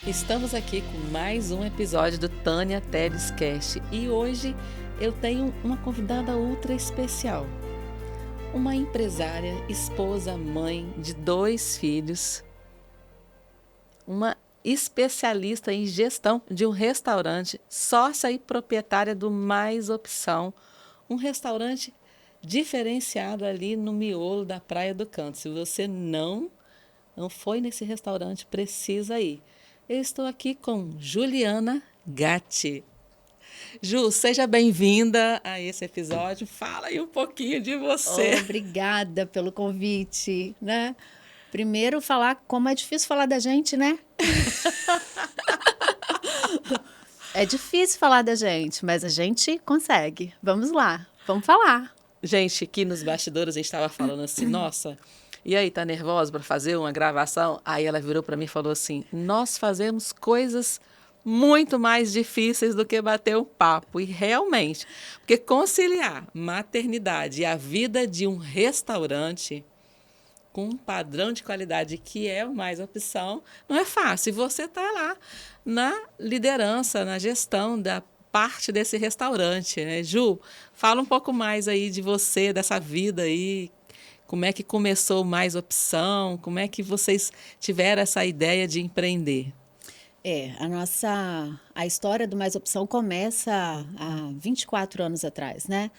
Estamos aqui com mais um episódio do Tânia Teles Cast e hoje eu tenho uma convidada ultra especial. Uma empresária, esposa, mãe de 2 filhos, uma especialista em gestão de um restaurante, sócia e proprietária do Mais Opção, um restaurante diferenciado ali no miolo da Praia do Canto. Se você não foi nesse restaurante, precisa ir. Eu estou aqui com Juliana Gatti. Ju, seja bem-vinda a esse episódio. Fala aí um pouquinho de você. Obrigada pelo convite, né? Primeiro falar como é difícil falar da gente, né? É difícil falar da gente, mas a gente consegue. Vamos lá, vamos falar. Gente, aqui nos bastidores a gente estava falando assim, nossa, e aí, tá nervosa para fazer uma gravação? Aí ela virou para mim e falou assim, nós fazemos coisas muito mais difíceis do que bater um papo. E realmente, porque conciliar maternidade e a vida de um restaurante com um padrão de qualidade que é o Mais Opção, não é fácil. E você está lá na liderança, na gestão da parte desse restaurante, né? Ju, fala um pouco mais aí de você, dessa vida aí, como é que começou o Mais Opção, como é que vocês tiveram essa ideia de empreender? A história do Mais Opção começa há 24 anos atrás, né?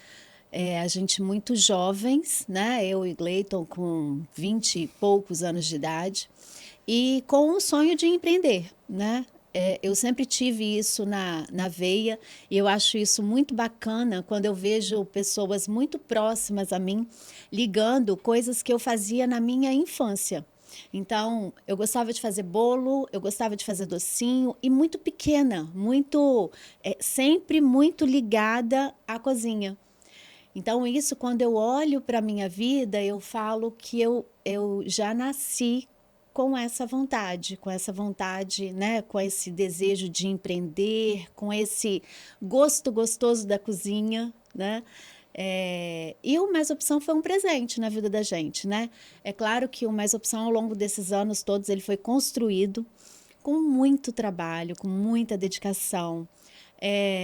A gente muito jovens, né? Eu e Gleiton com 20 e poucos anos de idade e com o sonho de empreender, né? Eu sempre tive isso na veia e eu acho isso muito bacana quando eu vejo pessoas muito próximas a mim ligando coisas que eu fazia na minha infância. Então, eu gostava de fazer bolo, eu gostava de fazer docinho e muito pequena, sempre muito ligada à cozinha. Então, isso, quando eu olho para a minha vida, eu falo que eu já nasci com essa vontade, né? Com esse desejo de empreender, com esse gosto gostoso da cozinha, né? E o Mais Opção foi um presente na vida da gente, né? É claro que o Mais Opção, ao longo desses anos todos, ele foi construído com muito trabalho, com muita dedicação,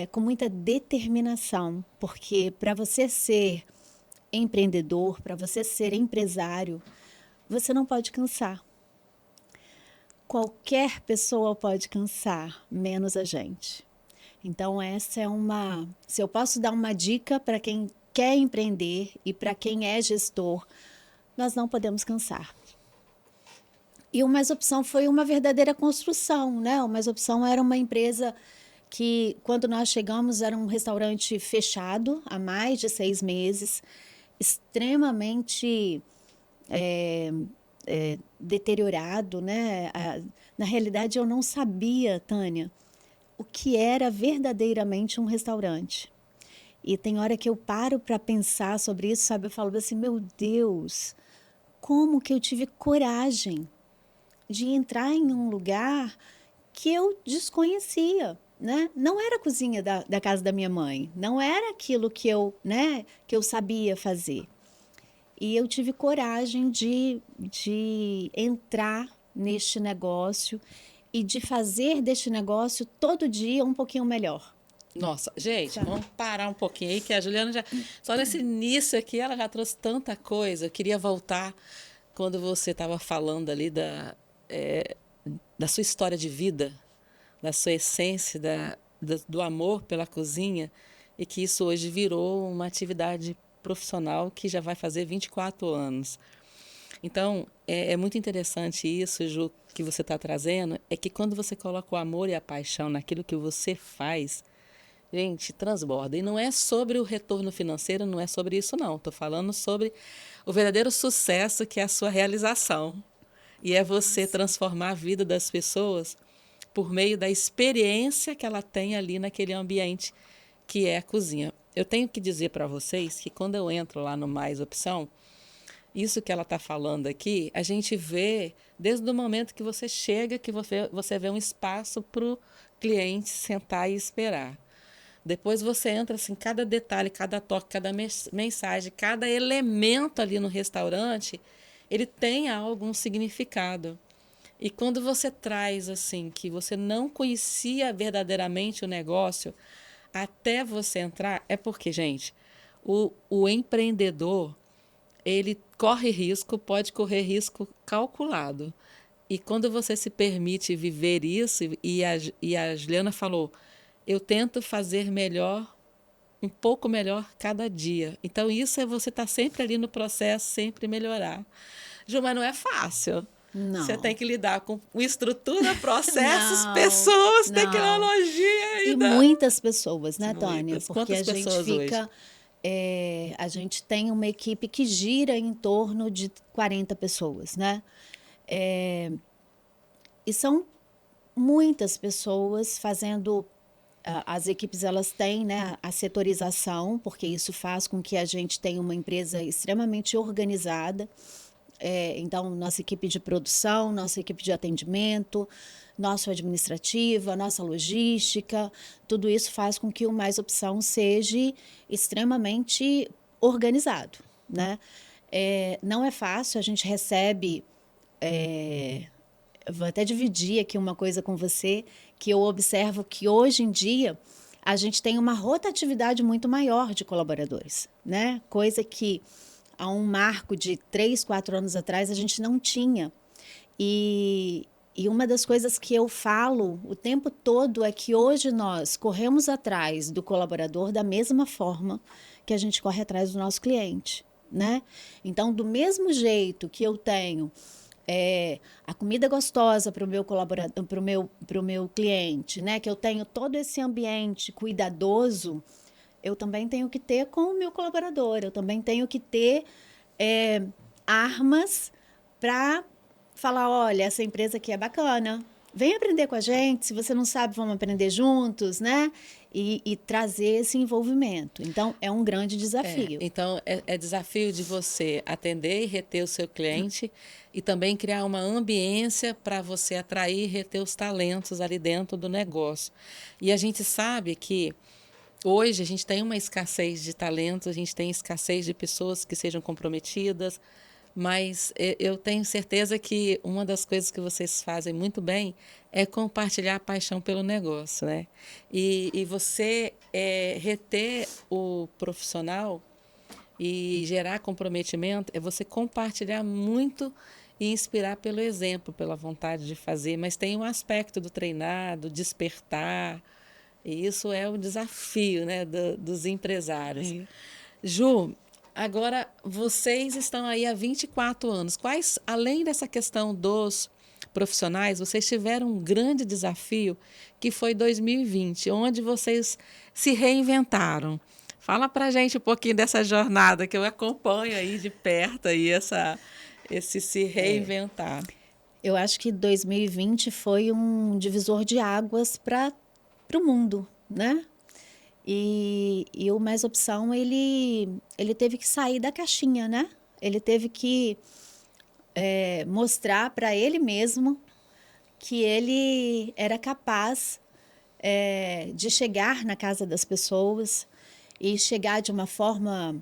com muita determinação, porque para você ser empreendedor, para você ser empresário, você não pode cansar. Qualquer pessoa pode cansar, menos a gente. Então, se eu posso dar uma dica para quem quer empreender e para quem é gestor, nós não podemos cansar. E o Mais Opção foi uma verdadeira construção, né? O Mais Opção era uma empresa que, quando nós chegamos, era um restaurante fechado há mais de 6 meses, extremamente deteriorado, né? Na realidade, eu não sabia, Tânia, o que era verdadeiramente um restaurante. E tem hora que eu paro para pensar sobre isso, sabe? Eu falo assim, meu Deus, como que eu tive coragem de entrar em um lugar que eu desconhecia, né? Não era a cozinha da casa da minha mãe, não era aquilo que eu sabia fazer. E eu tive coragem de entrar neste negócio e de fazer deste negócio todo dia um pouquinho melhor. Nossa, gente, Sabe? vamos parar um pouquinho aí, que a Juliana já. Só nesse início aqui, ela já trouxe tanta coisa. Eu queria voltar quando você estava falando ali da sua história de vida, da sua essência, do amor pela cozinha, e que isso hoje virou uma atividade profissional que já vai fazer 24 anos. Então, é muito interessante isso, Ju, que você está trazendo, é que quando você coloca o amor e a paixão naquilo que você faz, gente, transborda. E não é sobre o retorno financeiro, não é sobre isso, não. Estou falando sobre o verdadeiro sucesso que é a sua realização. E é você transformar a vida das pessoas por meio da experiência que ela tem ali naquele ambiente que é a cozinha. Eu tenho que dizer para vocês que quando eu entro lá no Mais Opção, isso que ela está falando aqui, a gente vê desde o momento que você chega, que você vê um espaço para o cliente sentar e esperar. Depois você entra assim, cada detalhe, cada toque, cada mensagem, cada elemento ali no restaurante, ele tem algum significado. E quando você traz assim que você não conhecia verdadeiramente o negócio até você entrar, é porque, gente, o empreendedor, ele corre risco, pode correr risco calculado. E quando você se permite viver isso, e a Juliana falou, eu tento fazer melhor, um pouco melhor cada dia. Então, isso é você estar sempre ali no processo, sempre melhorar. Ju, mas não é fácil. Você tem Não, que lidar com estrutura, processos, não, pessoas, não. tecnologia E ainda. muitas pessoas, né, Tânia? Muitas. Porque Quantas a gente pessoas hoje? fica. A gente tem uma equipe que gira em torno de 40 pessoas, né? E são muitas pessoas fazendo. As equipes elas têm, né, a setorização, porque isso faz com que a gente tenha uma empresa extremamente organizada. Então, nossa equipe de produção, nossa equipe de atendimento, nossa administrativa, nossa logística, tudo isso faz com que o Mais Opção seja extremamente organizado, né? Não é fácil, a gente recebe. Eu vou até dividir aqui uma coisa com você, que eu observo que hoje em dia a gente tem uma rotatividade muito maior de colaboradores, né? Coisa que há um marco de 3, 4 anos atrás a gente não tinha. E uma das coisas que eu falo o tempo todo é que hoje nós corremos atrás do colaborador da mesma forma que a gente corre atrás do nosso cliente, né? Então, do mesmo jeito que eu tenho a comida gostosa para o meu colaborador, para o meu cliente, né? Que eu tenho todo esse ambiente cuidadoso, eu também tenho que ter com o meu colaborador, eu também tenho que ter armas para falar, olha, essa empresa aqui é bacana, vem aprender com a gente, se você não sabe, vamos aprender juntos, né? E trazer esse envolvimento. Então, é um grande desafio. Então, é desafio de você atender e reter o seu cliente e também criar uma ambiência para você atrair e reter os talentos ali dentro do negócio. E a gente sabe que hoje a gente tem uma escassez de talentos, a gente tem escassez de pessoas que sejam comprometidas, mas eu tenho certeza que uma das coisas que vocês fazem muito bem é compartilhar a paixão pelo negócio, né? E você reter o profissional e gerar comprometimento é você compartilhar muito e inspirar pelo exemplo, pela vontade de fazer, mas tem um aspecto do treinar, do despertar, e isso é o desafio, né, dos empresários. Ju, agora vocês estão aí há 24 anos. Quais, além dessa questão dos profissionais, vocês tiveram um grande desafio que foi 2020, onde vocês se reinventaram. Fala pra gente um pouquinho dessa jornada que eu acompanho aí de perto aí esse se reinventar. Eu acho que 2020 foi um divisor de águas para o mundo, né? E o Mais Opção, ele teve que sair da caixinha, né? Ele teve que mostrar para ele mesmo que ele era capaz de chegar na casa das pessoas e chegar de uma forma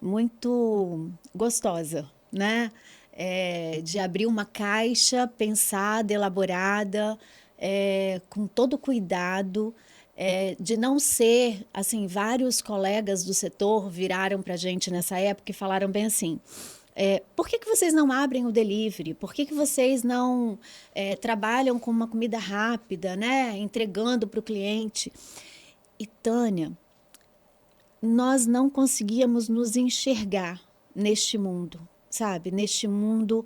muito gostosa, né? De abrir uma caixa pensada, elaborada, com todo cuidado, de não ser, assim, vários colegas do setor viraram para a gente nessa época e falaram bem assim, por que vocês não abrem o delivery? Por que vocês não trabalham com uma comida rápida, né? Entregando para o cliente? E, Tânia, nós não conseguíamos nos enxergar neste mundo, sabe? Neste mundo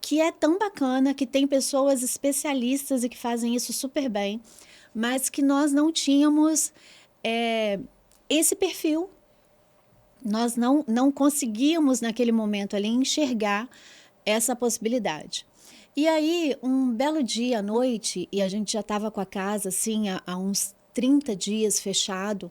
que é tão bacana, que tem pessoas especialistas e que fazem isso super bem, mas que nós não tínhamos esse perfil. Nós não conseguíamos, naquele momento ali, enxergar essa possibilidade. E aí, um belo dia à noite, e a gente já estava com a casa assim há uns 30 dias fechado,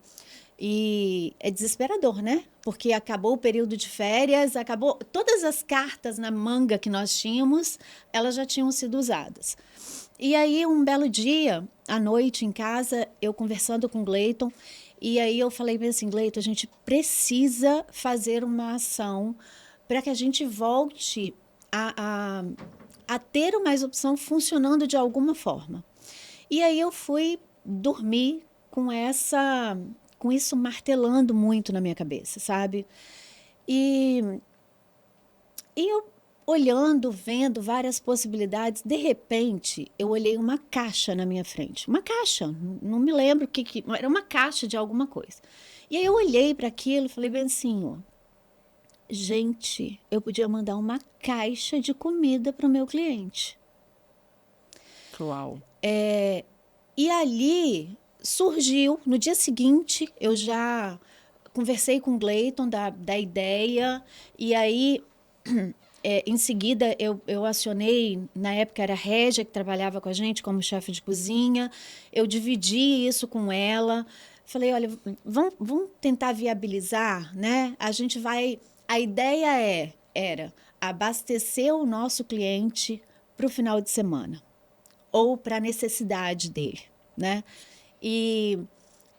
e é desesperador, né? Porque acabou o período de férias, acabou todas as cartas na manga que nós tínhamos, elas já tinham sido usadas. E aí, um belo dia, à noite, em casa, eu conversando com o Gleiton, e aí eu falei bem assim, Gleiton, a gente precisa fazer uma ação para que a gente volte a ter o Mais Opção funcionando de alguma forma. E aí eu fui dormir com isso martelando muito na minha cabeça, sabe? E, e eu olhando, vendo várias possibilidades, de repente eu olhei uma caixa na minha frente. Uma caixa, não me lembro o que era, uma caixa de alguma coisa. E aí eu olhei para aquilo e falei bem assim, ó, gente, eu podia mandar uma caixa de comida para o meu cliente. Uau. E ali surgiu, no dia seguinte, eu já conversei com o Gleiton da ideia, e aí, em seguida, eu acionei, na época era a Régia, que trabalhava com a gente como chefe de cozinha, eu dividi isso com ela, falei, olha, vamos tentar viabilizar, né? A ideia era abastecer o nosso cliente para o final de semana ou para a necessidade dele, né? E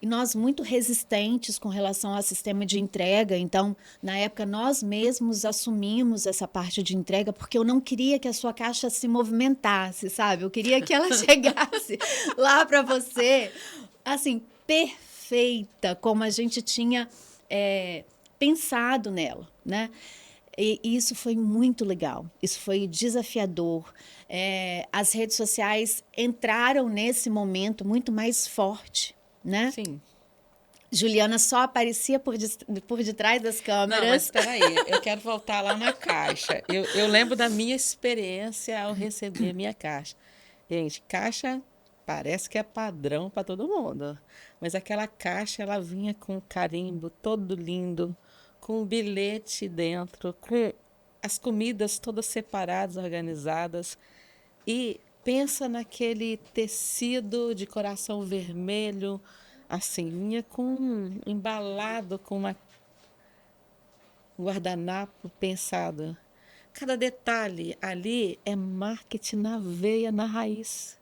nós muito resistentes com relação ao sistema de entrega, então, na época, nós mesmos assumimos essa parte de entrega, porque eu não queria que a sua caixa se movimentasse, sabe? Eu queria que ela chegasse lá para você, assim, perfeita, como a gente tinha pensado nela, né? E isso foi muito legal, isso foi desafiador. As redes sociais entraram nesse momento muito mais forte, né? Sim. Juliana só aparecia por detrás das câmeras. Não, mas espera aí, eu quero voltar lá na caixa. Eu lembro da minha experiência ao receber a minha caixa. Gente, caixa parece que é padrão para todo mundo, mas aquela caixa ela vinha com carimbo todo lindo, com um bilhete dentro, com as comidas todas separadas, organizadas. E pensa naquele tecido de coração vermelho, assim, vinha embalado com um guardanapo pensado. Cada detalhe ali é marketing na veia, na raiz,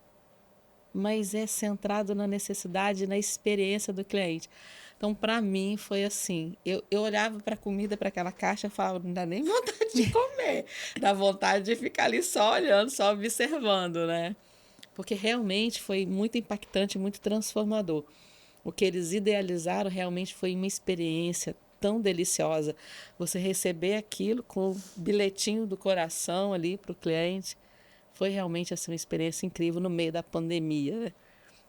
mas é centrado na necessidade, na experiência do cliente. Então, para mim, foi assim: eu olhava para a comida, para aquela caixa, e falava, não dá nem vontade de comer, dá vontade de ficar ali só olhando, só observando, né? Porque realmente foi muito impactante, muito transformador. O que eles idealizaram realmente foi uma experiência tão deliciosa. Você receber aquilo com o bilhetinho do coração ali para o cliente, foi realmente assim, uma experiência incrível no meio da pandemia, né?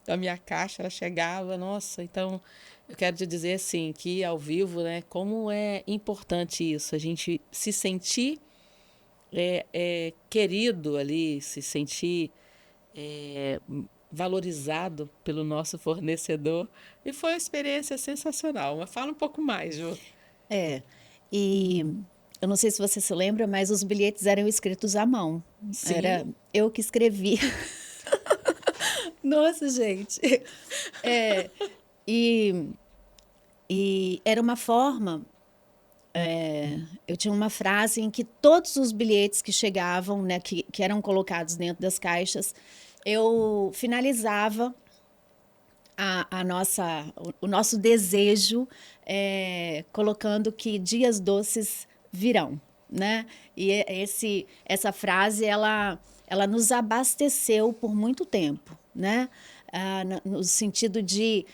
A minha caixa ela chegava, nossa, então eu quero te dizer assim, que ao vivo, né, como é importante isso, a gente se sentir querido ali, se sentir é, valorizado pelo nosso fornecedor, e foi uma experiência sensacional. Mas fala um pouco mais, Ju. É, e eu não sei se você se lembra, mas os bilhetes eram escritos à mão. Sim, Era eu que escrevi. Nossa, gente. É, e, e era uma forma. Eu tinha uma frase em que todos os bilhetes que chegavam, né, que eram colocados dentro das caixas, eu finalizava o nosso desejo, colocando que dias doces virão, né? E essa frase ela nos abasteceu por muito tempo, né? No sentido de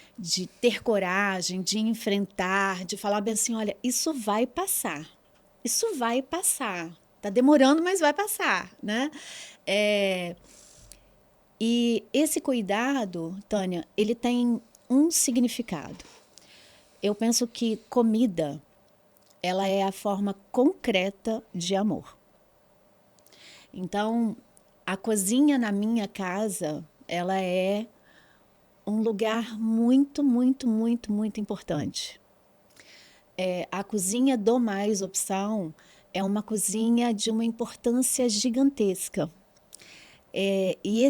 ter coragem, de enfrentar, de falar bem assim, olha, isso vai passar, isso vai passar, tá demorando, mas vai passar, né? É, e esse cuidado, Tânia, ele tem um significado. Eu penso que comida, ela é a forma concreta de amor. Então, a cozinha na minha casa, ela é um lugar muito, muito, muito, muito importante. A cozinha do Mais Opção é uma cozinha de uma importância gigantesca. E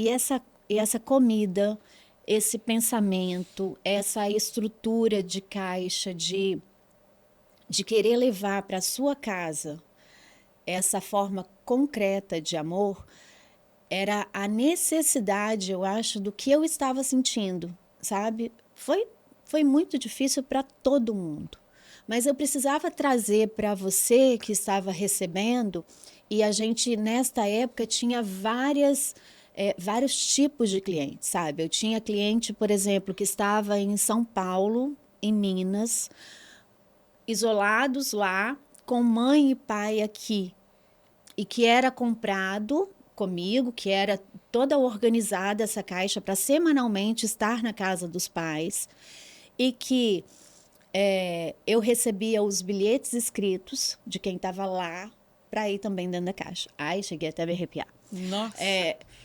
essa comida, esse pensamento, essa estrutura de caixa, de querer levar para a sua casa essa forma concreta de amor, era a necessidade, eu acho, do que eu estava sentindo, sabe? Foi muito difícil para todo mundo, mas eu precisava trazer para você que estava recebendo E a gente, nesta época, tinha vários tipos de clientes, sabe? Eu tinha cliente, por exemplo, que estava em São Paulo, em Minas, isolados lá, com mãe e pai aqui, e que era comprado comigo, que era toda organizada essa caixa para semanalmente estar na casa dos pais, e que eu recebia os bilhetes escritos de quem estava lá para ir também dentro da caixa. Ai, cheguei até a me arrepiar. Nossa.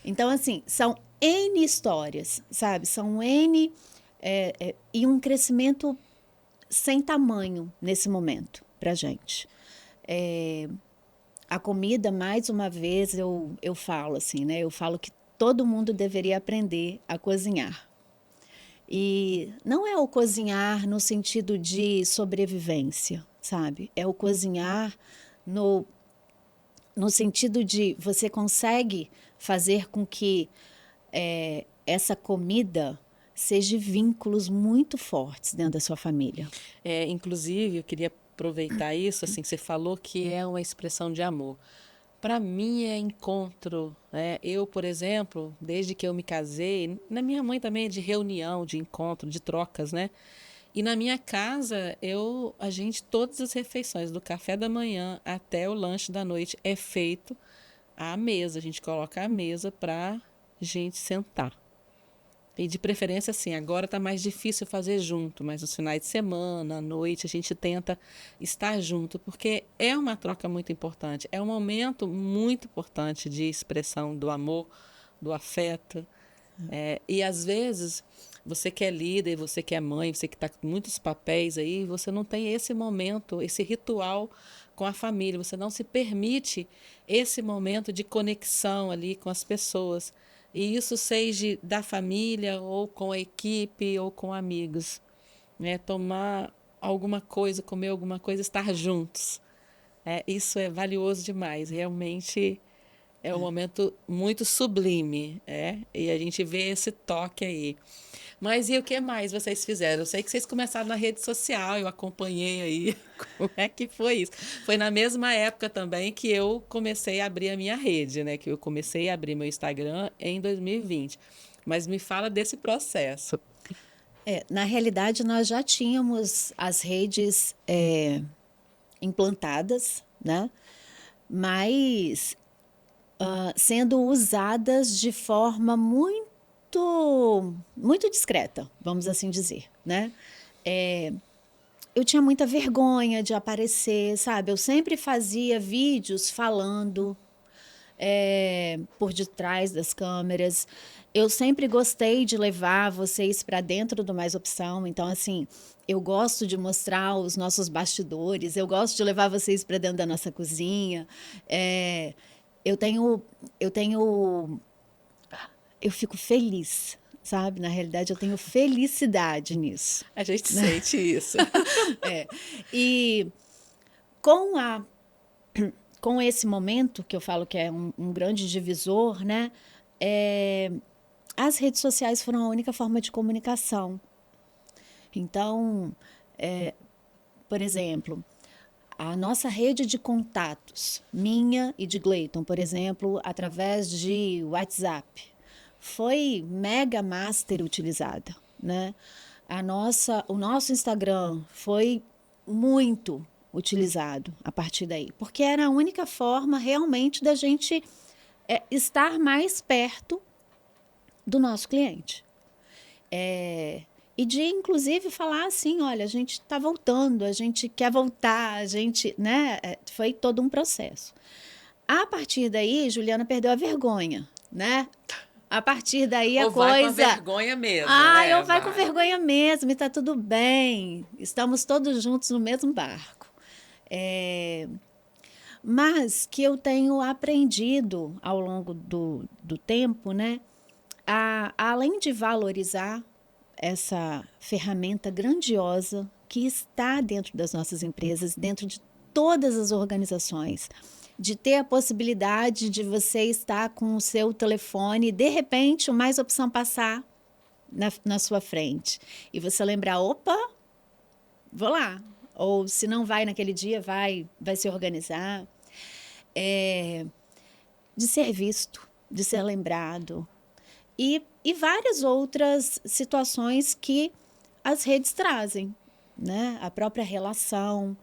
Então, assim, são N histórias, sabe? São N... e um crescimento sem tamanho nesse momento para gente. A comida, mais uma vez, eu falo assim, né? Eu falo que todo mundo deveria aprender a cozinhar. E não é o cozinhar no sentido de sobrevivência, sabe? É o cozinhar no sentido de você consegue fazer com que essa comida seja vínculos muito fortes dentro da sua família. Inclusive, eu queria aproveitar isso, assim, que você falou que é uma expressão de amor. Para mim é encontro, né? Eu, por exemplo, desde que eu me casei, na minha mãe também é de reunião, de encontro, de trocas, né? E na minha casa, a gente, todas as refeições, do café da manhã até o lanche da noite, é feito à mesa. A gente coloca a mesa para gente sentar. E de preferência, assim, agora está mais difícil fazer junto, mas nos finais de semana, à noite, a gente tenta estar junto, porque é uma troca muito importante, é um momento muito importante de expressão do amor, do afeto. E às vezes, você que é líder, você que é mãe, você que está com muitos papéis aí, você não tem esse momento, esse ritual com a família, você não se permite esse momento de conexão ali com as pessoas. E isso seja da família, ou com a equipe, ou com amigos. Né? Tomar alguma coisa, comer alguma coisa, estar juntos. Isso é valioso demais. Realmente é um momento muito sublime. E a gente vê esse toque aí. Mas e o que mais vocês fizeram? Eu sei que vocês começaram na rede social, eu acompanhei aí. Como é que foi isso? Foi na mesma época também que eu comecei a abrir a minha rede, né? Que eu comecei a abrir meu Instagram em 2020. Mas me fala desse processo. Na realidade, nós já tínhamos as redes implantadas, né? Mas sendo usadas de forma muito discreta, vamos assim dizer, né? Eu tinha muita vergonha de aparecer, sabe? Eu sempre fazia vídeos falando por detrás das câmeras. Eu sempre gostei de levar vocês para dentro do Mais Opção. Então, assim, eu gosto de mostrar os nossos bastidores. Eu gosto de levar vocês para dentro da nossa cozinha. Eu tenho, eu fico feliz, sabe? Na realidade, eu tenho felicidade nisso. A gente sente isso. E com com esse momento, que eu falo que é um grande divisor, né? As redes sociais foram a única forma de comunicação. Então, por exemplo, a nossa rede de contatos, minha e de Gleiton, por exemplo, através de WhatsApp, foi mega master utilizada, né? O nosso Instagram foi muito utilizado a partir daí, porque era a única forma realmente da gente estar mais perto do nosso cliente. E de, inclusive, falar assim, olha, a gente está voltando, a gente quer voltar, a gente, né? Foi todo um processo. A partir daí, Juliana perdeu a vergonha, né? A partir daí a ou coisa... vai com vergonha mesmo. Ou vai com vergonha mesmo, e está tudo bem. Estamos todos juntos no mesmo barco. Mas que eu tenho aprendido ao longo do tempo, né? Além de valorizar essa ferramenta grandiosa que está dentro das nossas empresas, dentro de todas as organizações, de ter a possibilidade de você estar com o seu telefone e, de repente, o Mais Opção passar na sua frente. E você lembrar, opa, vou lá. Ou se não vai naquele dia, vai se organizar. de ser visto, de ser lembrado. E várias outras situações que as redes trazem, né? A própria relação,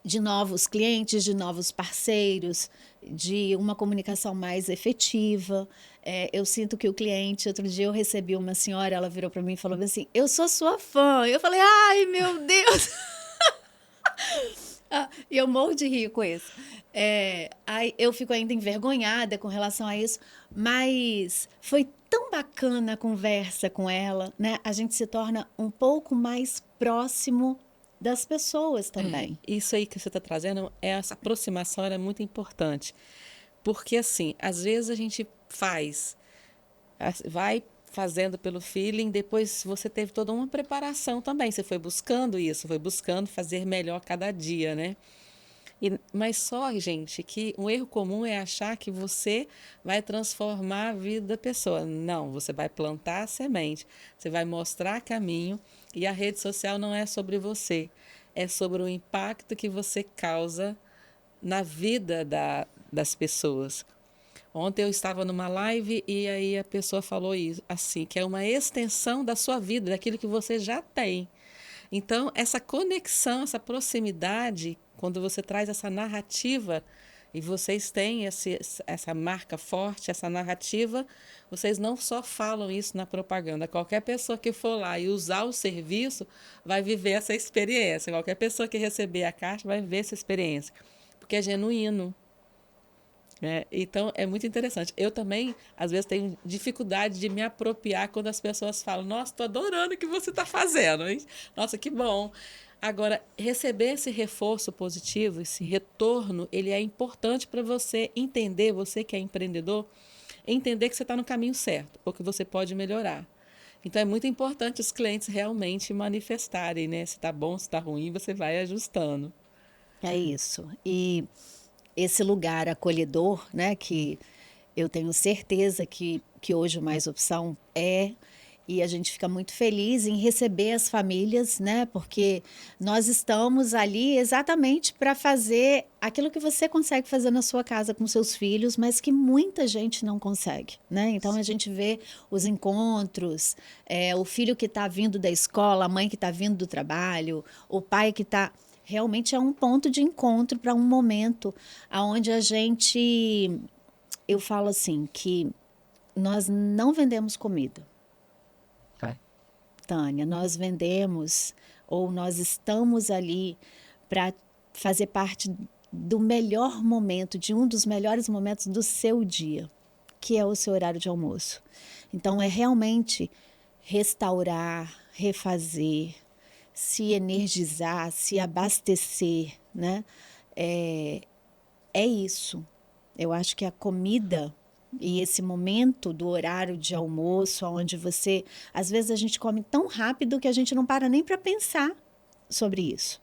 de novos clientes, de novos parceiros, de uma comunicação mais efetiva. Eu sinto que o cliente, outro dia eu recebi uma senhora, ela virou para mim e falou assim, eu sou sua fã. Eu falei, ai, meu Deus! E eu morro de rir com isso. Aí eu fico ainda envergonhada com relação a isso, mas foi tão bacana a conversa com ela, né? A gente se torna um pouco mais próximo das pessoas também. Isso aí que você está trazendo, essa aproximação é muito importante. Porque, assim, às vezes a gente vai fazendo pelo feeling, depois você teve toda uma preparação também. Você foi buscando isso, foi buscando fazer melhor cada dia, né? Mas só, gente, que um erro comum é achar que você vai transformar a vida da pessoa. Não, você vai plantar a semente, você vai mostrar caminho e a rede social não é sobre você, é sobre o impacto que você causa na vida das pessoas. Ontem eu estava numa live e aí a pessoa falou isso, assim, que é uma extensão da sua vida, daquilo que você já tem. Então, essa conexão, essa proximidade, quando você traz essa narrativa e vocês têm essa marca forte, essa narrativa, vocês não só falam isso na propaganda. Qualquer pessoa que for lá e usar o serviço vai viver essa experiência. Qualquer pessoa que receber a caixa vai viver essa experiência, porque é genuíno. Então, é muito interessante. Eu também, às vezes, tenho dificuldade de me apropriar quando as pessoas falam, nossa, estou adorando o que você está fazendo, hein? Nossa, que bom. Agora, receber esse reforço positivo, esse retorno, ele é importante para você entender, você que é empreendedor, entender que você está no caminho certo, ou que você pode melhorar. Então, é muito importante os clientes realmente manifestarem, né? Se está bom, se está ruim, você vai ajustando. É isso. E esse lugar acolhedor, né, que eu tenho certeza que hoje o Mais Opção e a gente fica muito feliz em receber as famílias, né, porque nós estamos ali exatamente para fazer aquilo que você consegue fazer na sua casa com seus filhos, mas que muita gente não consegue, né? Então a gente vê os encontros, o filho que está vindo da escola, a mãe que está vindo do trabalho, o pai que está realmente é um ponto de encontro para um momento onde eu falo assim, que nós não vendemos comida, Tânia, nós vendemos ou nós estamos ali para fazer parte do melhor momento, de um dos melhores momentos do seu dia, que é o seu horário de almoço. Então, é realmente restaurar, refazer, se energizar, se abastecer, né? É isso. Eu acho que a comida e esse momento do horário de almoço, onde você, às vezes a gente come tão rápido que a gente não para nem para pensar sobre isso.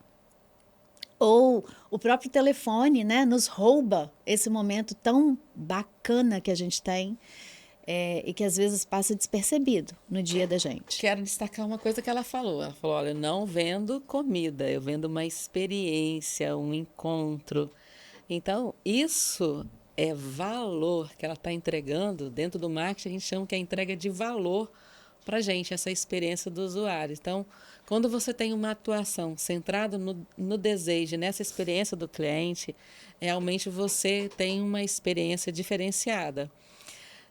Ou o próprio telefone, né, nos rouba esse momento tão bacana que a gente tem e que às vezes passa despercebido no dia da gente. Quero destacar uma coisa que ela falou. Ela falou, olha, eu não vendo comida, eu vendo uma experiência, um encontro. Então, isso é valor que ela está entregando. Dentro do marketing, a gente chama que é a entrega de valor para a gente, essa experiência do usuário. Então, quando você tem uma atuação centrada no desejo, nessa experiência do cliente, realmente você tem uma experiência diferenciada.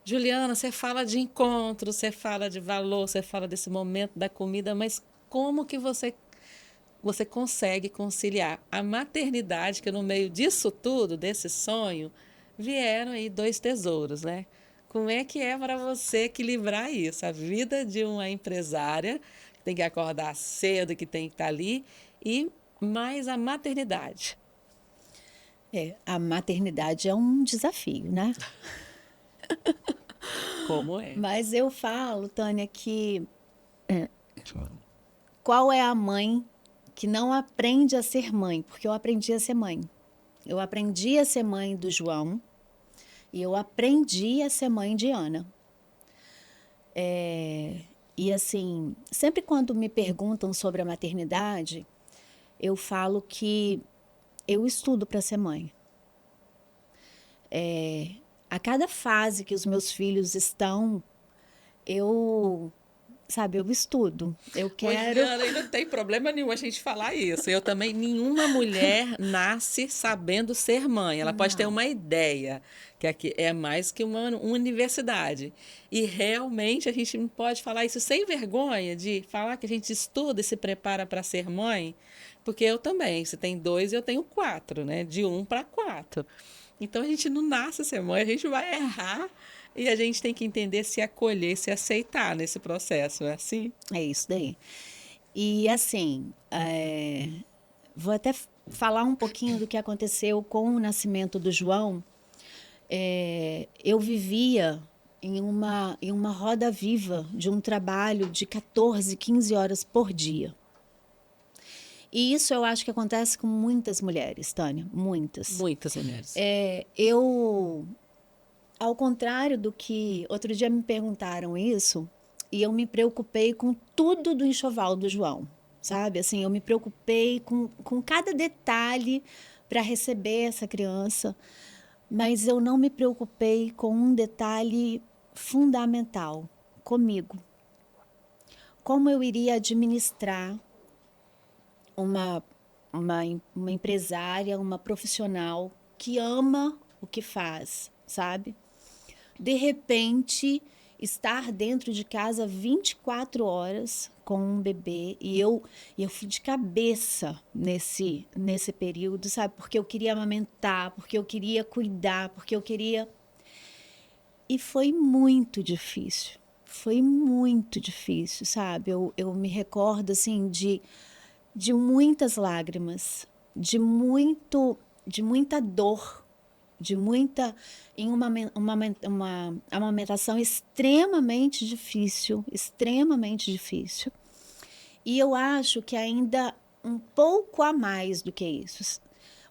Juliana, você fala de encontro, você fala de valor, você fala desse momento da comida, mas como que você consegue conciliar a maternidade, que no meio disso tudo, desse sonho, vieram aí dois tesouros, né? Como é que é para você equilibrar isso? A vida de uma empresária, que tem que acordar cedo, que tem que estar ali, e mais a maternidade. A maternidade é um desafio, né? Como é? Mas eu falo, Tânia, que qual é a mãe que não aprende a ser mãe? Porque eu aprendi a ser mãe. Eu aprendi a ser mãe do João e eu aprendi a ser mãe de Ana. E assim, sempre quando me perguntam sobre a maternidade, eu falo que eu estudo para ser mãe. A cada fase que os meus filhos estão, eu, sabe, eu estudo. Eu Oi, quero. Juliana, e não tem problema nenhum a gente falar isso. Eu também, nenhuma mulher nasce sabendo ser mãe. Ela pode ter Não. uma ideia, que aqui é mais que uma universidade. E realmente a gente não pode falar isso sem vergonha de falar que a gente estuda e se prepara para ser mãe, porque eu também. Você tem dois, eu tenho quatro, né? De um para quatro. Então a gente não nasce ser mãe, a gente vai errar e a gente tem que entender se acolher, se aceitar nesse processo, é assim? É isso daí. E assim, vou até falar um pouquinho do que aconteceu com o nascimento do João. Eu vivia em uma roda viva de um trabalho de 14, 15 horas por dia. E isso eu acho que acontece com muitas mulheres, Tânia, muitas. Muitas mulheres. Eu, ao contrário do que outro dia me perguntaram isso, e eu me preocupei com tudo do enxoval do João, sabe? Assim, eu me preocupei com cada detalhe para receber essa criança, mas eu não me preocupei com um detalhe fundamental comigo. Como eu iria administrar uma, uma empresária, uma profissional que ama o que faz, sabe? De repente, estar dentro de casa 24 horas com um bebê e eu fui de cabeça nesse período, sabe? Porque eu queria amamentar, porque eu queria cuidar, porque eu queria. E foi muito difícil. Foi muito difícil, sabe? Eu me recordo, assim, de muitas lágrimas, de muita dor, de muita em uma amamentação extremamente difícil. E eu acho que ainda um pouco a mais do que isso.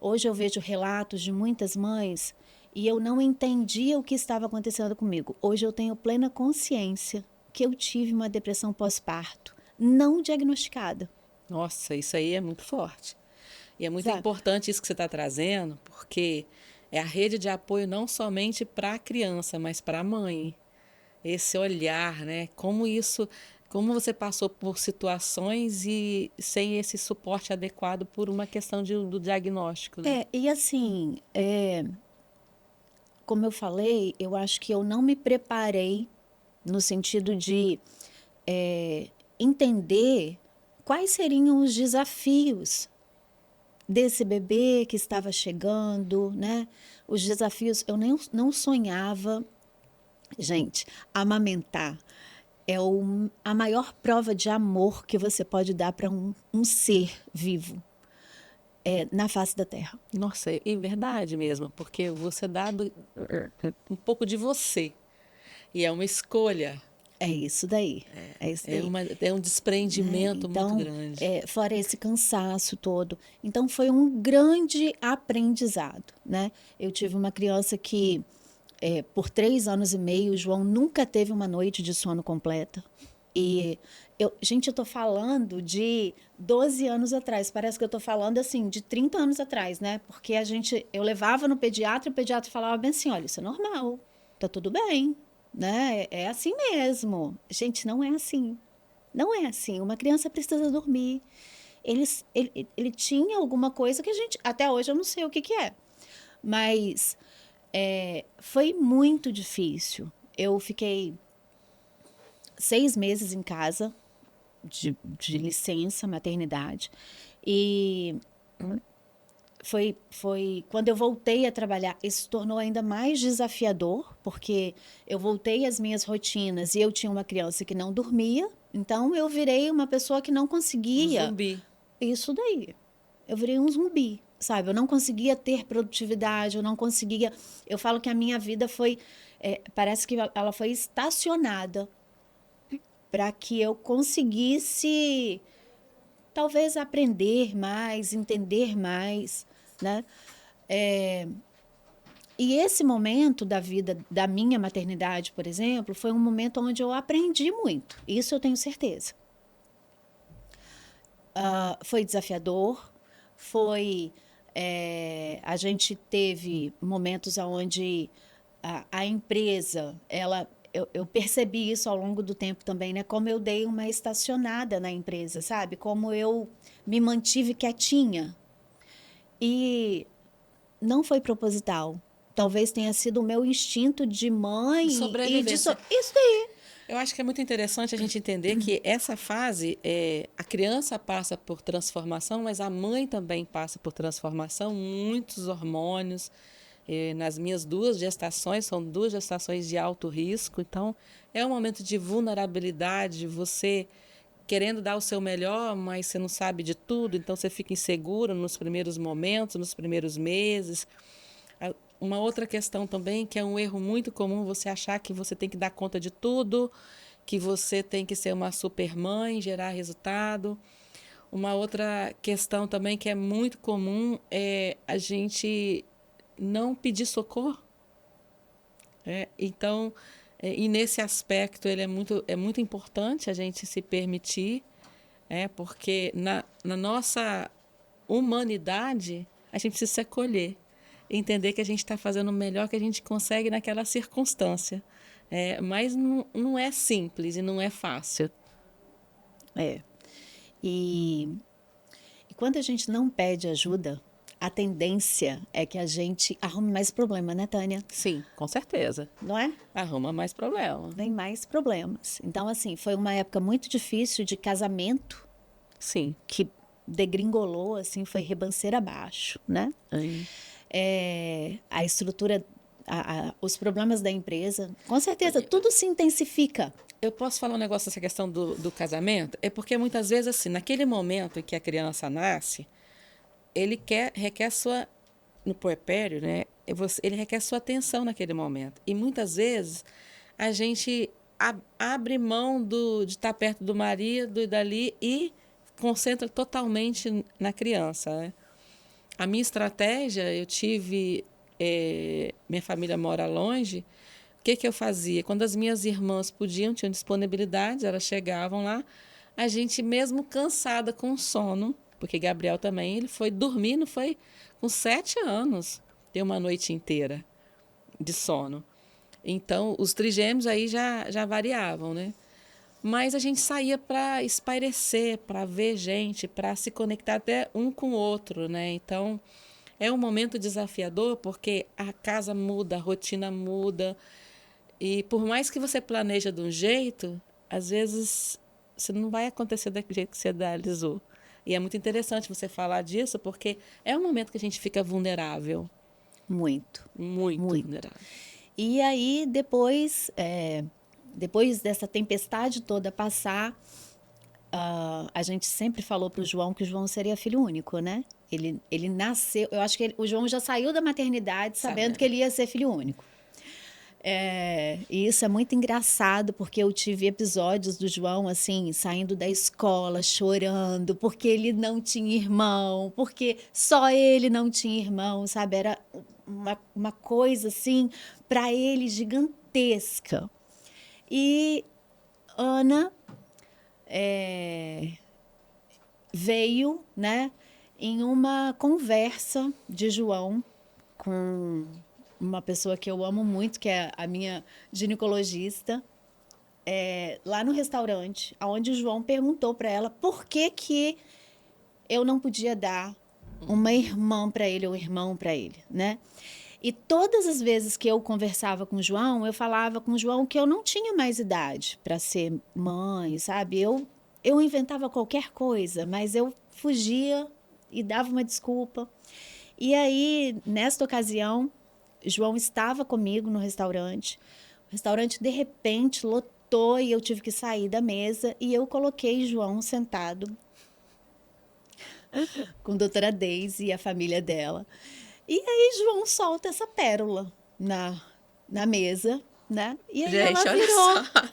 Hoje eu vejo relatos de muitas mães e eu não entendia o que estava acontecendo comigo. Hoje eu tenho plena consciência que eu tive uma depressão pós-parto, não diagnosticada. Nossa, isso aí é muito forte. E é muito Sabe? importante isso que você está trazendo, porque é a rede de apoio não somente para a criança, mas para a mãe. Esse olhar, né? Como isso, como você passou por situações e sem esse suporte adequado por uma questão do diagnóstico, né? E assim, como eu falei, eu acho que eu não me preparei no sentido de entender quais seriam os desafios desse bebê que estava chegando, né? Os desafios, eu nem, não sonhava. Gente, amamentar é a maior prova de amor que você pode dar para um ser vivo na face da Terra. Nossa, é verdade mesmo, porque você dá um pouco de você. E é uma escolha, É isso daí. É isso daí. é um Né? desprendimento muito Então, grande. fora esse cansaço todo. Então, foi um grande aprendizado, né? Eu tive uma criança que, por 3 anos e meio, o João nunca teve uma noite de sono completa. E, gente, eu tô falando de 12 anos atrás. Parece que eu tô falando, assim, de 30 anos atrás, né? Porque eu levava no pediatra e o pediatra falava bem assim, olha, isso é normal, tá tudo bem, né? É assim mesmo. Gente, não é assim. Não é assim. Uma criança precisa dormir. Ele tinha alguma coisa que a gente. Até hoje eu não sei o que é. Mas foi muito difícil. Eu fiquei 6 meses em casa, de licença, maternidade. E foi quando eu voltei a trabalhar, isso se tornou ainda mais desafiador, porque eu voltei às minhas rotinas e eu tinha uma criança que não dormia, então eu virei uma pessoa que não Um conseguia zumbi. isso daí. Eu virei um zumbi, sabe? Eu não conseguia ter produtividade, eu não conseguia. Eu falo que a minha vida foi. Parece que ela foi estacionada para que eu conseguisse talvez aprender mais, entender mais, né? E esse momento da vida, da minha maternidade, por exemplo, foi um momento onde eu aprendi muito. Isso eu tenho certeza. Foi desafiador, foi A gente teve momentos onde a empresa, eu percebi isso ao longo do tempo também, né? Como eu dei uma estacionada na empresa, sabe? Como eu me mantive quietinha. E não foi proposital. Talvez tenha sido o meu instinto de De mãe e de... sobrevivência. Isso aí. Eu acho que é muito interessante a gente entender que essa fase, a criança passa por transformação, mas a mãe também passa por transformação, muitos hormônios. Nas minhas 2 gestações, são 2 gestações de alto risco, então é um momento de vulnerabilidade, você querendo dar o seu melhor, mas você não sabe de tudo, então você fica inseguro nos primeiros momentos, nos primeiros meses. Uma outra questão também, que é um erro muito comum, você achar que você tem que dar conta de tudo, que você tem que ser uma super mãe, gerar resultado. Uma outra questão também que é muito comum é a gente não pedir socorro. Então, e nesse aspecto ele é muito importante a gente se permitir, porque na nossa humanidade a gente precisa se acolher, entender que a gente está fazendo o melhor que a gente consegue naquela circunstância. Mas não é simples e não é fácil. É. E quando a gente não pede ajuda, a tendência é que a gente arrume mais problema, né, Tânia? Sim, com certeza. Não é? Arruma mais problema. Vem mais problemas. Então, assim, foi uma época muito difícil de casamento, Sim. que degringolou, assim, foi ribanceira abaixo, né? A estrutura, os problemas da empresa, com certeza, tudo se intensifica. Eu posso falar um negócio dessa questão do casamento? É porque muitas vezes, assim, naquele momento em que a criança nasce, ele requer sua, no puerpério, né? Ele requer sua atenção naquele momento. E muitas vezes a gente abre mão de estar perto do marido e dali e concentra totalmente na criança, né? A minha estratégia, eu tive... minha família mora longe. O que eu fazia? Quando as minhas irmãs podiam, tinham disponibilidade, elas chegavam lá, a gente mesmo cansada, com sono, porque Gabriel também, ele foi dormir, não foi com 7 anos, ter uma noite inteira de sono. Então, os trigêmeos aí já variavam, né? Mas a gente saía para espairecer, para ver gente, para se conectar até um com o outro, né? Então, é um momento desafiador porque a casa muda, a rotina muda. E por mais que você planeja de um jeito, às vezes você não vai acontecer daquele jeito que você idealizou. E é muito interessante você falar disso, porque é um momento que a gente fica vulnerável. Muito. Muito, muito vulnerável. E aí, depois dessa tempestade toda passar, a gente sempre falou para o João que o João seria filho único, né? Ele nasceu... Eu acho que o João já saiu da maternidade sabendo que ele ia ser filho único. E isso é muito engraçado, porque eu tive episódios do João, assim, saindo da escola, chorando, porque ele não tinha irmão, porque só ele não tinha irmão, sabe? Era uma coisa, assim, para ele gigantesca. E Ana veio, né, em uma conversa de João com uma pessoa que eu amo muito, que é a minha ginecologista, lá no restaurante, onde o João perguntou para ela por que eu não podia dar uma irmã para ele ou irmão para ele, né? E todas as vezes que eu conversava com o João, eu falava com o João que eu não tinha mais idade para ser mãe, sabe? Eu inventava qualquer coisa, mas eu fugia e dava uma desculpa. E aí, nesta ocasião, João estava comigo no restaurante. O restaurante, de repente, lotou e eu tive que sair da mesa. E eu coloquei João sentado com a doutora Deise e a família dela. E aí, João solta essa pérola na mesa, né? E aí Gente, ela olha virou só a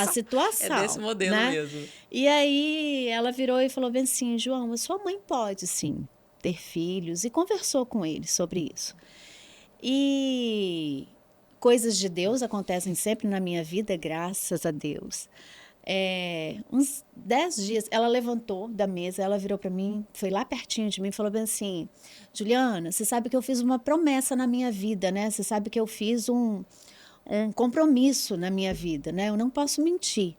a situação. É desse modelo, né? mesmo. E aí ela virou e falou bem assim, João, a sua mãe pode, sim, ter filhos. E conversou com ele sobre isso. E coisas de Deus acontecem sempre na minha vida, graças a Deus. Uns 10 dias, ela levantou da mesa, ela virou para mim, foi lá pertinho de mim e falou bem assim, Juliana, você sabe que eu fiz uma promessa na minha vida, né? Você sabe que eu fiz um compromisso na minha vida, né? Eu não posso mentir.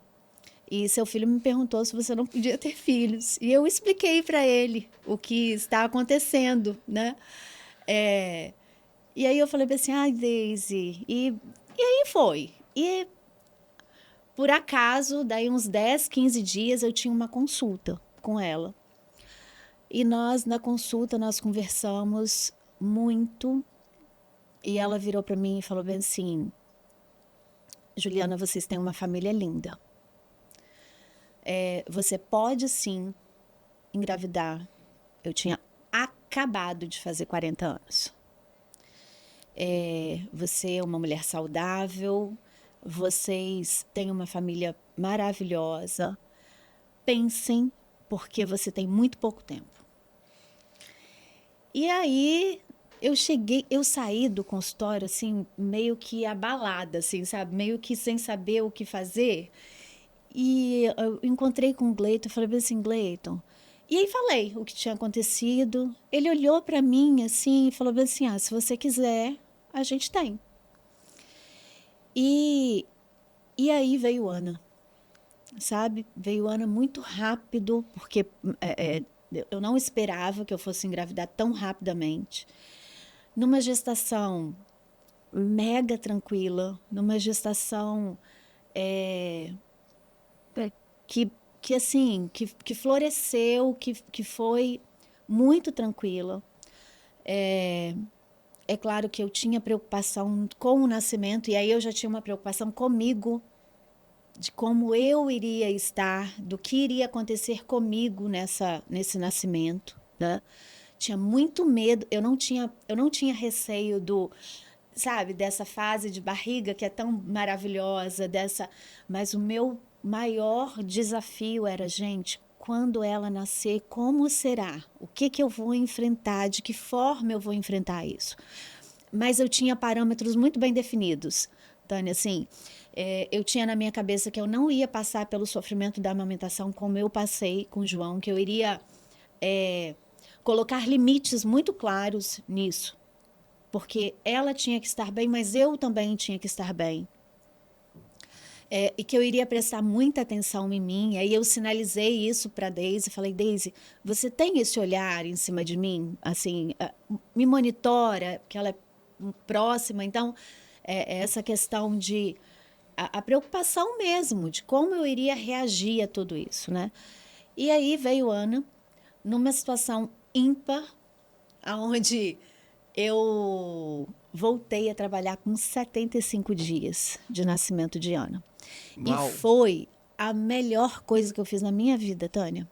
E seu filho me perguntou se você não podia ter filhos. E eu expliquei para ele o que está acontecendo, né? E aí eu falei assim, ai, Daisy. E aí foi. E por acaso, daí uns 10, 15 dias, eu tinha uma consulta com ela. E nós, na consulta, nós conversamos muito. E ela virou para mim e falou bem assim, Juliana, vocês têm uma família linda. Você pode, sim, engravidar. Eu tinha acabado de fazer 40 anos. Você é uma mulher saudável, vocês têm uma família maravilhosa. Pensem, porque você tem muito pouco tempo. E aí eu saí do consultório assim, meio que abalada, assim, sabe? Meio que sem saber o que fazer. E eu encontrei com o Gleiton, falei assim, Gleiton. E aí falei o que tinha acontecido. Ele olhou para mim assim e falou assim, se você quiser, a gente tem. E aí veio Ana, sabe? Veio Ana muito rápido, porque eu não esperava que eu fosse engravidar tão rapidamente. Numa gestação mega tranquila, numa gestação que assim, que floresceu, que foi muito tranquila. É claro que eu tinha preocupação com o nascimento, e aí eu já tinha uma preocupação comigo, de como eu iria estar, do que iria acontecer comigo nesse nascimento, né? Tinha muito medo, eu não tinha receio sabe, dessa fase de barriga que é tão maravilhosa, mas o meu maior desafio era, gente, quando ela nascer, como será? O que eu vou enfrentar? De que forma eu vou enfrentar isso? Mas eu tinha parâmetros muito bem definidos, Tânia, assim, eu tinha na minha cabeça que eu não ia passar pelo sofrimento da amamentação como eu passei com o João, que eu iria colocar limites muito claros nisso, porque ela tinha que estar bem, mas eu também tinha que estar bem. E que eu iria prestar muita atenção em mim. Aí eu sinalizei isso para a Daisy, falei, Daisy, você tem esse olhar em cima de mim? Assim, me monitora, porque ela é próxima. Então, essa questão de a preocupação mesmo, de como eu iria reagir a tudo isso, né? E aí veio Ana, numa situação ímpar, onde eu voltei a trabalhar com 75 dias de nascimento de Ana. Uau. E foi a melhor coisa que eu fiz na minha vida, Tânia.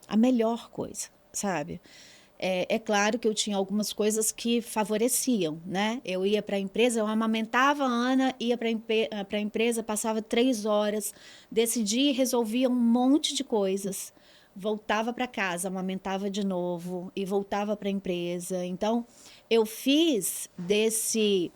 A melhor coisa, sabe? É claro que eu tinha algumas coisas que favoreciam, né? Eu ia para a empresa, eu amamentava a Ana, ia para a empresa, passava 3 horas, decidia e resolvia um monte de coisas. Voltava para casa, amamentava de novo e voltava para a empresa. Então, eu fiz desse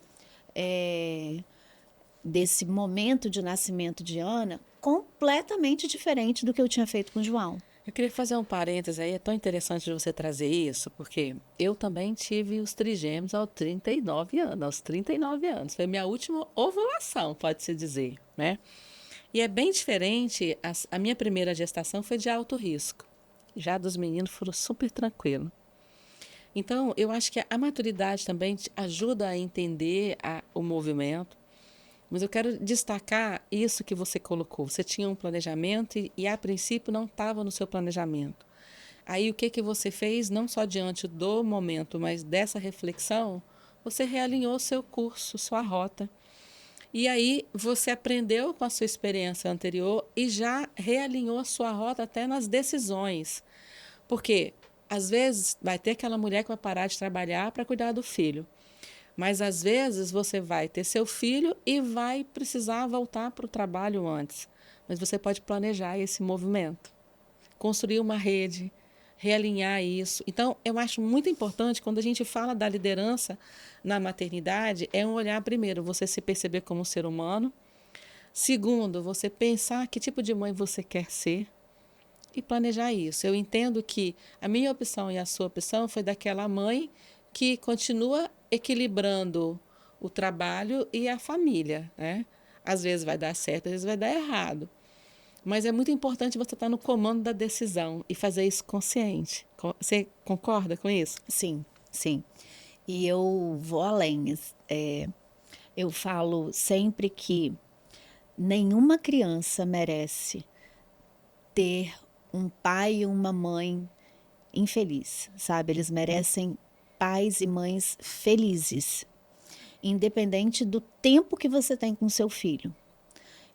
momento de nascimento de Ana completamente diferente do que eu tinha feito com o João. Eu queria fazer um parêntese aí, é tão interessante você trazer isso, porque eu também tive os trigêmeos aos 39 anos. Foi minha última ovulação, pode-se dizer, né? E é bem diferente, a minha primeira gestação foi de alto risco. Já dos meninos foram super tranquilos. Então, eu acho que a maturidade também te ajuda a entender o movimento. Mas eu quero destacar isso que você colocou. Você tinha um planejamento e a princípio, não estava no seu planejamento. Aí, o que você fez, não só diante do momento, mas dessa reflexão, você realinhou seu curso, sua rota. E aí, você aprendeu com a sua experiência anterior e já realinhou a sua rota até nas decisões. Porque, às vezes, vai ter aquela mulher que vai parar de trabalhar para cuidar do filho. Mas, às vezes, você vai ter seu filho e vai precisar voltar para o trabalho antes. Mas você pode planejar esse movimento, construir uma rede, realinhar isso. Então, eu acho muito importante, quando a gente fala da liderança na maternidade, é um olhar primeiro, você se perceber como um ser humano, Segundo, você pensar que tipo de mãe você quer ser e planejar isso. Eu entendo que a minha opção e a sua opção foi daquela mãe que continua equilibrando o trabalho e a família, né? Às vezes vai dar certo, às vezes vai dar errado. Mas é muito importante você estar no comando da decisão e fazer isso consciente. Você concorda com isso? Sim, sim. E eu vou além. Eu falo sempre que nenhuma criança merece ter um pai e uma mãe infeliz, sabe? Eles merecem pais e mães felizes, independente do tempo que você tem com seu filho.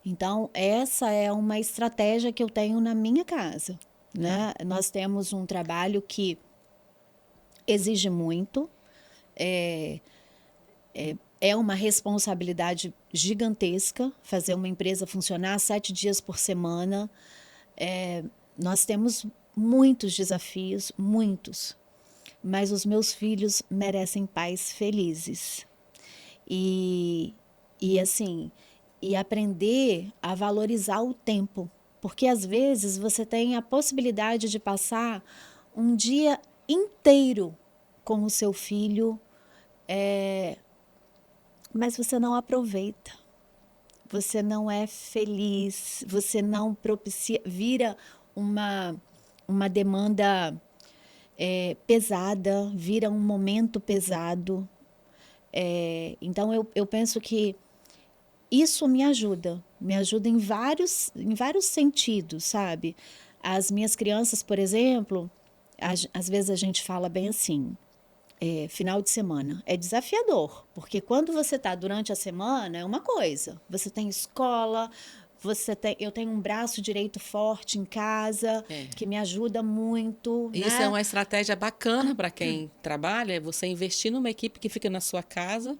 Então, essa é uma estratégia que eu tenho na minha casa, né? Nós temos um trabalho que exige muito, é uma responsabilidade gigantesca fazer uma empresa funcionar 7 dias por semana. Nós temos muitos desafios, muitos, mas os meus filhos merecem pais felizes. E, e assim, e aprender a valorizar o tempo, porque às vezes você tem a possibilidade de passar um dia inteiro com o seu filho, mas você não aproveita. Você não é feliz, você não propicia, vira uma demanda pesada, vira um momento pesado. Então eu penso que isso me ajuda em vários sentidos, sabe? As minhas crianças, por exemplo, às vezes a gente fala bem assim, final de semana. É desafiador, porque quando você está durante a semana é uma coisa. Você tem escola, eu tenho um braço direito forte em casa, que me ajuda muito, Isso é né? uma estratégia bacana para quem trabalha, é você investir numa equipe que fica na sua casa,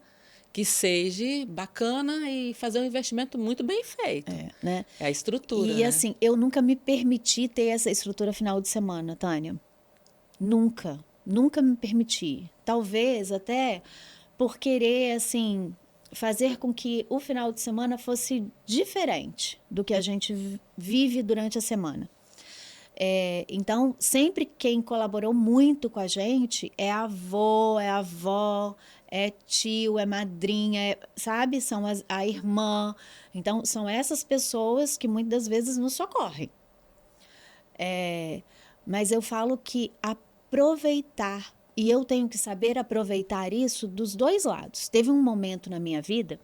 que seja bacana e fazer um investimento muito bem feito. Né? É a estrutura, E né? assim, eu nunca me permiti ter essa estrutura final de semana, Tânia. Nunca, nunca me permiti. Talvez até por querer, assim, fazer com que o final de semana fosse diferente do que a gente vive durante a semana. Então, sempre quem colaborou muito com a gente é avó, é tio, é madrinha, sabe? São a irmã. Então, são essas pessoas que muitas das vezes nos socorrem. Mas eu falo que aproveitar, e eu tenho que saber aproveitar isso dos dois lados. Teve um momento na minha vida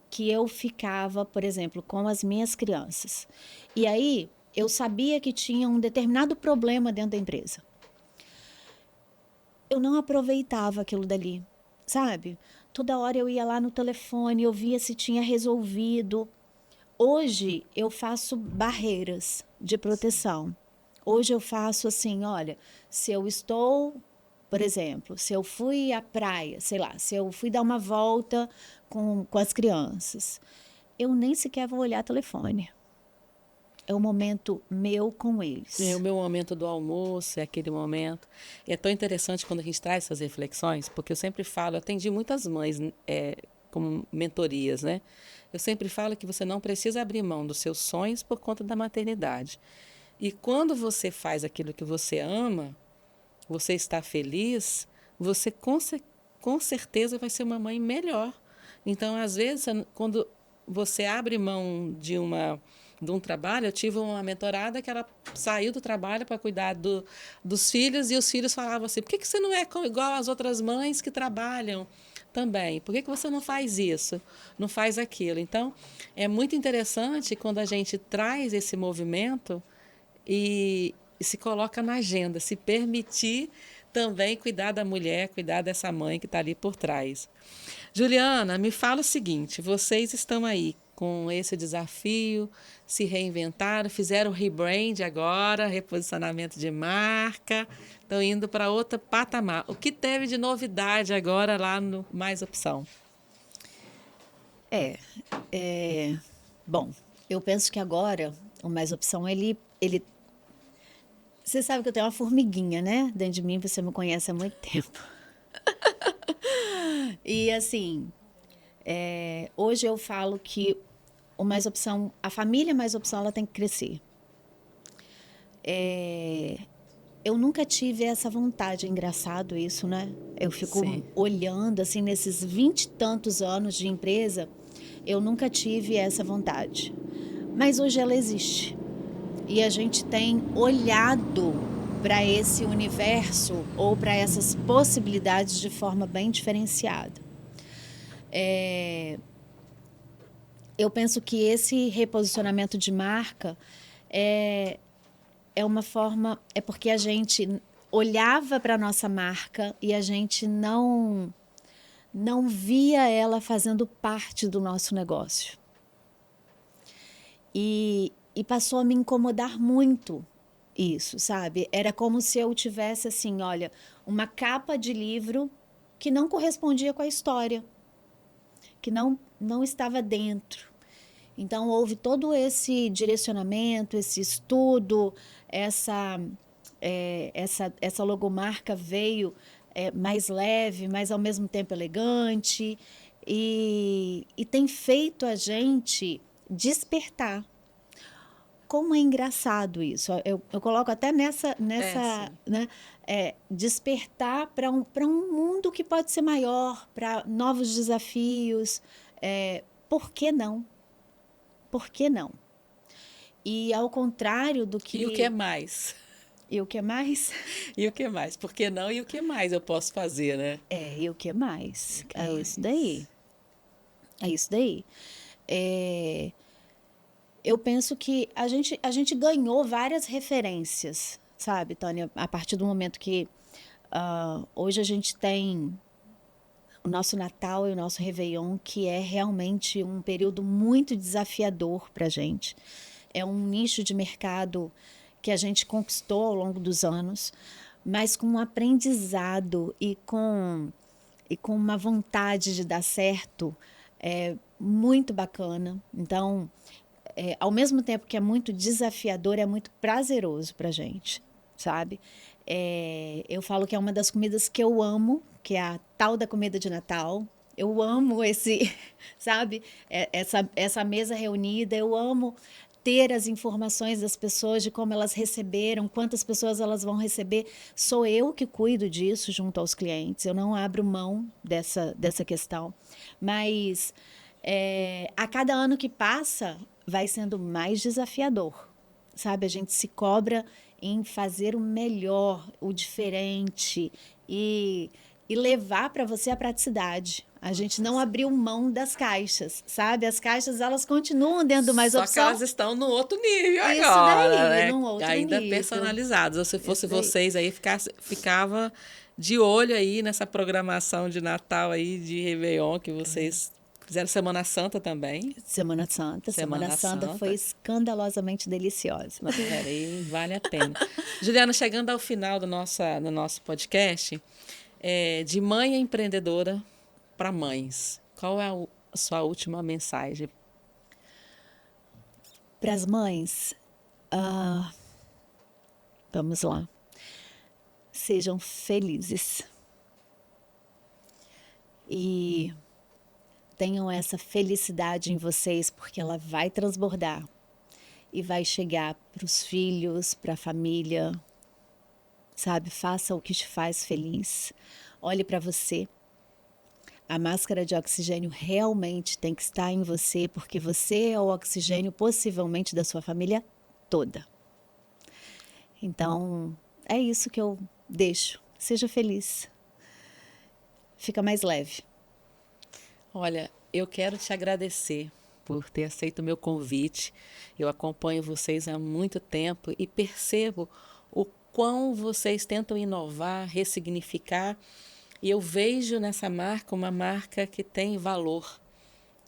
que eu ficava, por exemplo, com as minhas crianças. E aí eu sabia que tinha um determinado problema dentro da empresa. Eu não aproveitava aquilo dali, sabe? Toda hora eu ia lá no telefone, eu via se tinha resolvido. Hoje eu faço barreiras de proteção. Hoje eu faço assim, olha, se eu estou, por exemplo, se eu fui à praia, sei lá, se eu fui dar uma volta com as crianças, eu nem sequer vou olhar telefone. É um momento meu com eles. É o meu momento do almoço, é aquele momento. E é tão interessante quando a gente traz essas reflexões, porque eu sempre falo, eu atendi muitas mães como mentorias, né? Eu sempre falo que você não precisa abrir mão dos seus sonhos por conta da maternidade. E quando você faz aquilo que você ama, você está feliz, você com certeza vai ser uma mãe melhor. Então, às vezes, quando você abre mão de um trabalho, eu tive uma mentorada que ela saiu do trabalho para cuidar dos filhos e os filhos falavam assim, por que você não é igual às outras mães que trabalham também? Por que você não faz isso? Não faz aquilo? Então, é muito interessante quando a gente traz esse movimento e se coloca na agenda, se permitir também cuidar da mulher, cuidar dessa mãe que está ali por trás. Juliana, me fala o seguinte, vocês estão aí com esse desafio, se reinventaram, fizeram rebrand agora, reposicionamento de marca, estão indo para outro patamar. O que teve de novidade agora lá no Mais Opção? Bom, eu penso que agora o Mais Opção, ele você sabe que eu tenho uma formiguinha, né? Dentro de mim, você me conhece há muito tempo. E assim, hoje eu falo que o Mais Opção, a família Mais Opção, ela tem que crescer. Eu nunca tive essa vontade, é engraçado isso, né? Eu fico Sim. olhando, assim, nesses 20 e tantos anos de empresa, eu nunca tive essa vontade. Mas hoje ela existe. E a gente tem olhado para esse universo ou para essas possibilidades de forma bem diferenciada. Eu penso que esse reposicionamento de marca é uma forma, é porque a gente olhava para a nossa marca e a gente não via ela fazendo parte do nosso negócio. E passou a me incomodar muito isso, sabe? Era como se eu tivesse, assim, olha, uma capa de livro que não correspondia com a história, que não estava dentro. Então, houve todo esse direcionamento, esse estudo, essa logomarca veio mais leve, mas ao mesmo tempo elegante, e tem feito a gente despertar. Como é engraçado isso. Eu coloco até nessa né, despertar para um mundo que pode ser maior, para novos desafios. Por que não? Por que não? E ao contrário do que... E o que mais? E o que mais? E o que mais? Por que não? E o que mais eu posso fazer, né? E o que mais? Que É mais? isso daí. É isso daí. Eu penso que a gente ganhou várias referências, sabe, Tânia? A partir do momento que hoje a gente tem o nosso Natal e o nosso Réveillon, que é realmente um período muito desafiador para a gente. É um nicho de mercado que a gente conquistou ao longo dos anos, mas com um aprendizado e com uma vontade de dar certo muito bacana. Então, ao mesmo tempo que é muito desafiador, é muito prazeroso para a gente, sabe? Eu falo que é uma das comidas que eu amo, que é a tal da comida de Natal. Eu amo sabe? Essa mesa reunida, eu amo ter as informações das pessoas, de como elas receberam, quantas pessoas elas vão receber. Sou eu que cuido disso junto aos clientes, eu não abro mão dessa questão. Mas a cada ano que passa, vai sendo mais desafiador, sabe? A gente se cobra em fazer o melhor, o diferente e levar para você a praticidade. A gente não abriu mão das caixas, sabe? As caixas, elas continuam dentro do Mais Só que Opção. elas estão no outro nível Isso agora, daí, né? num outro Ainda nível. personalizadas. Se fosse Isso daí. vocês aí, ficava de olho aí nessa programação de Natal aí, de Réveillon, que vocês fizeram Semana Santa também. Semana Santa. Semana Santa foi escandalosamente deliciosa. Não, peraí, vale a pena. Juliana, chegando ao final do nosso podcast, de mãe empreendedora para mães, qual é a sua última mensagem? Para as mães, vamos lá. Sejam felizes. E tenham essa felicidade em vocês, porque ela vai transbordar e vai chegar para os filhos, para a família. Sabe? Faça o que te faz feliz. Olhe para você. A máscara de oxigênio realmente tem que estar em você, porque você é o oxigênio possivelmente da sua família toda. Então, é isso que eu deixo. Seja feliz. Fica mais leve. Olha, eu quero te agradecer por ter aceito o meu convite. Eu acompanho vocês há muito tempo e percebo o quão vocês tentam inovar, ressignificar. E eu vejo nessa marca uma marca que tem valor,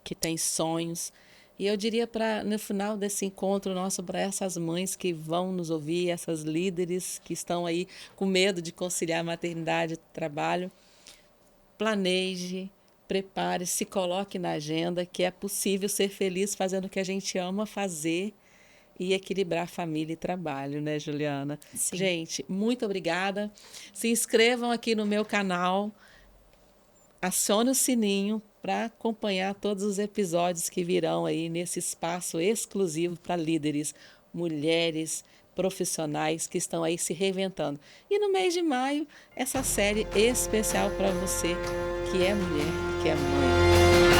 que tem sonhos. E eu diria no final desse encontro nosso, para essas mães que vão nos ouvir, essas líderes que estão aí com medo de conciliar maternidade e trabalho, planeje, prepare, se coloque na agenda, que é possível ser feliz fazendo o que a gente ama fazer e equilibrar família e trabalho, né, Juliana? Sim. Gente, muito obrigada. Se inscrevam aqui no meu canal, acione o sininho para acompanhar todos os episódios que virão aí nesse espaço exclusivo para líderes, mulheres, profissionais que estão aí se reinventando. E no mês de maio, essa série especial para você que é mulher, que é mãe.